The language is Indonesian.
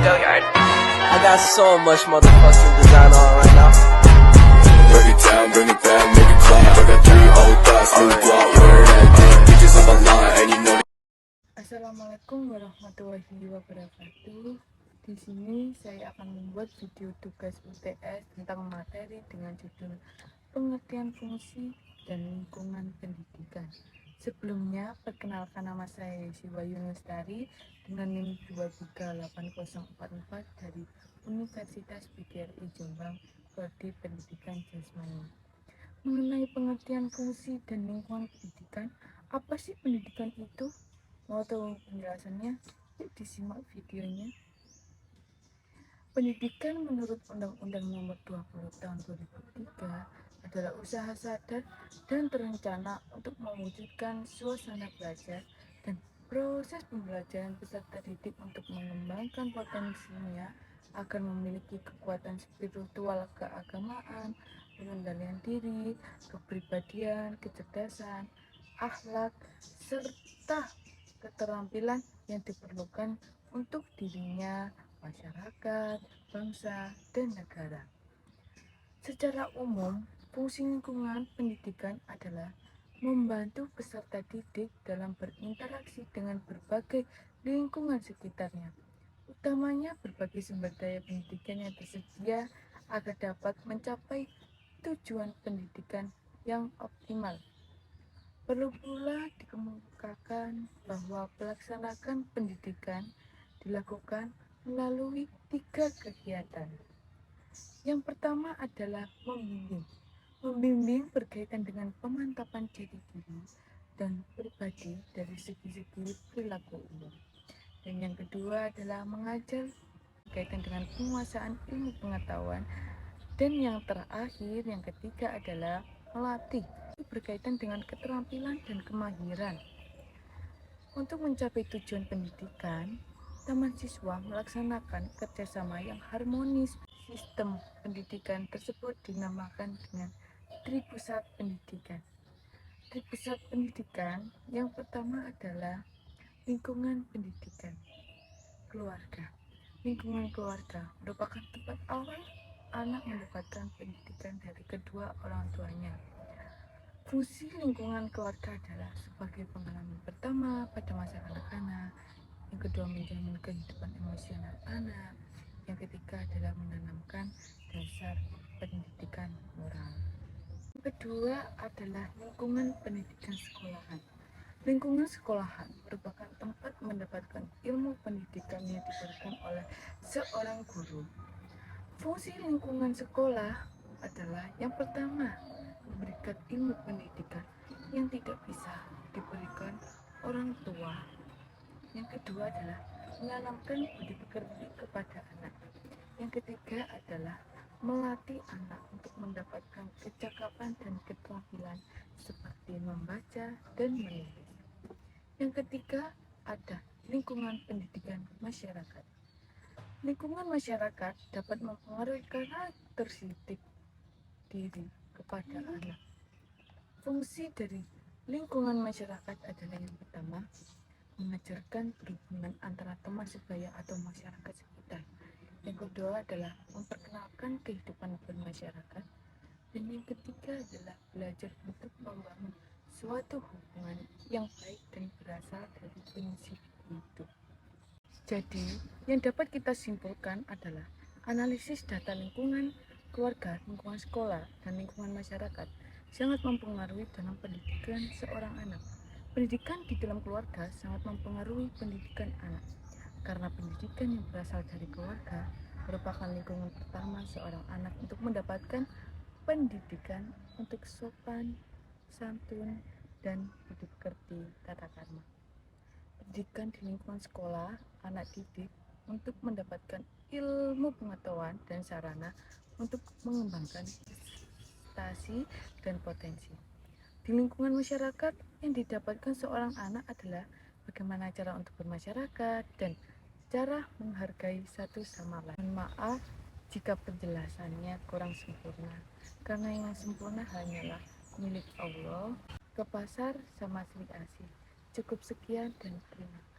Billiard. I got so much motherfucking design on right now. Break it down, bring it back, make it clap. I got 3 old thoughts, new guap, where that dick, bitches on my line, and you know. Assalamualaikum warahmatullahi wabarakatuh. Di sini saya akan membuat video tugas UTS tentang materi dengan judul pengertian fungsi dan lingkungan pendidikan. Sebelumnya, perkenalkan nama saya Yesiwayu Lestari dengan NIM 238044 dari Universitas PGRI Jombang, Prodi Pendidikan Jasmani. Mengenai pengertian fungsi dan lingkungan pendidikan, apa sih pendidikan itu? Mau tahu penjelasannya? Yuk disimak videonya. Pendidikan menurut Undang-Undang Nomor 20 Tahun 2003 adalah usaha sadar dan terencana untuk mewujudkan suasana belajar dan proses pembelajaran peserta didik untuk mengembangkan potensinya agar memiliki kekuatan spiritual, keagamaan, pengendalian diri, kepribadian, kecerdasan, akhlak, serta keterampilan yang diperlukan untuk dirinya, masyarakat, bangsa, dan negara. Secara umum, fungsi lingkungan pendidikan adalah membantu peserta didik dalam berinteraksi dengan berbagai lingkungan sekitarnya, utamanya berbagai sumber daya pendidikan yang tersedia agar dapat mencapai tujuan pendidikan yang optimal. Perlu pula dikemukakan bahwa pelaksanaan pendidikan dilakukan melalui 3 kegiatan. Yang pertama adalah membimbing. Membimbing berkaitan dengan pemantapan jati diri dan pribadi dari segi-segi perilaku umum. Dan yang kedua adalah mengajar berkaitan dengan penguasaan ilmu pengetahuan. Dan yang terakhir, yang ketiga adalah melatih berkaitan dengan keterampilan dan kemahiran. Untuk mencapai tujuan pendidikan, taman siswa melaksanakan kerjasama yang harmonis. Sistem pendidikan tersebut dinamakan dengan Tripusat Pendidikan. Tripusat Pendidikan yang pertama adalah lingkungan pendidikan, keluarga. Lingkungan keluarga merupakan tempat awal anak mendapatkan pendidikan dari kedua orang tuanya. Fungsi lingkungan keluarga adalah sebagai pengalaman pertama pada masa kanak-kanak, yang kedua menjamin kehidupan emosional anak, yang ketiga adalah menanamkan dasar pendidikan moral. Yang kedua adalah lingkungan pendidikan sekolahan. Lingkungan sekolahan merupakan tempat mendapatkan ilmu pendidikan yang diberikan oleh seorang guru. Fungsi lingkungan sekolah adalah yang pertama, memberikan ilmu pendidikan yang tidak bisa diberikan orang tua. Yang kedua adalah menanamkan budi pekerti kepada anak. Yang ketiga adalah melatih anak untuk mendapatkan kecakapan dan keterampilan seperti membaca dan menulis. Yang ketiga ada lingkungan pendidikan masyarakat. Lingkungan masyarakat dapat mempengaruhi karakteristik diri kepada anak. Fungsi dari lingkungan masyarakat adalah yang pertama, mengajarkan berhubungan antara teman sebaya atau masyarakat sekitar. Yang kedua adalah memperkenalkan kehidupan bermasyarakat. Dan yang ketiga adalah belajar untuk membangun suatu hubungan yang baik dan berasal dari prinsip hidup. Jadi, yang dapat kita simpulkan adalah analisis data lingkungan keluarga, lingkungan sekolah, dan lingkungan masyarakat sangat mempengaruhi dalam pendidikan seorang anak. Pendidikan di dalam keluarga sangat mempengaruhi pendidikan anak, karena pendidikan yang berasal dari keluarga merupakan lingkungan pertama seorang anak untuk mendapatkan pendidikan untuk sopan, santun, dan budi pekerti tata krama. Pendidikan di lingkungan sekolah, anak didik untuk mendapatkan ilmu pengetahuan dan sarana untuk mengembangkan prestasi dan potensi. Di lingkungan masyarakat, yang didapatkan seorang anak adalah bagaimana cara untuk bermasyarakat dan cara menghargai satu sama lain. Mohon maaf jika penjelasannya kurang sempurna, karena yang sempurna hanyalah milik Allah. Ke pasar sama Sri Asih. Cukup sekian dan terima kasih.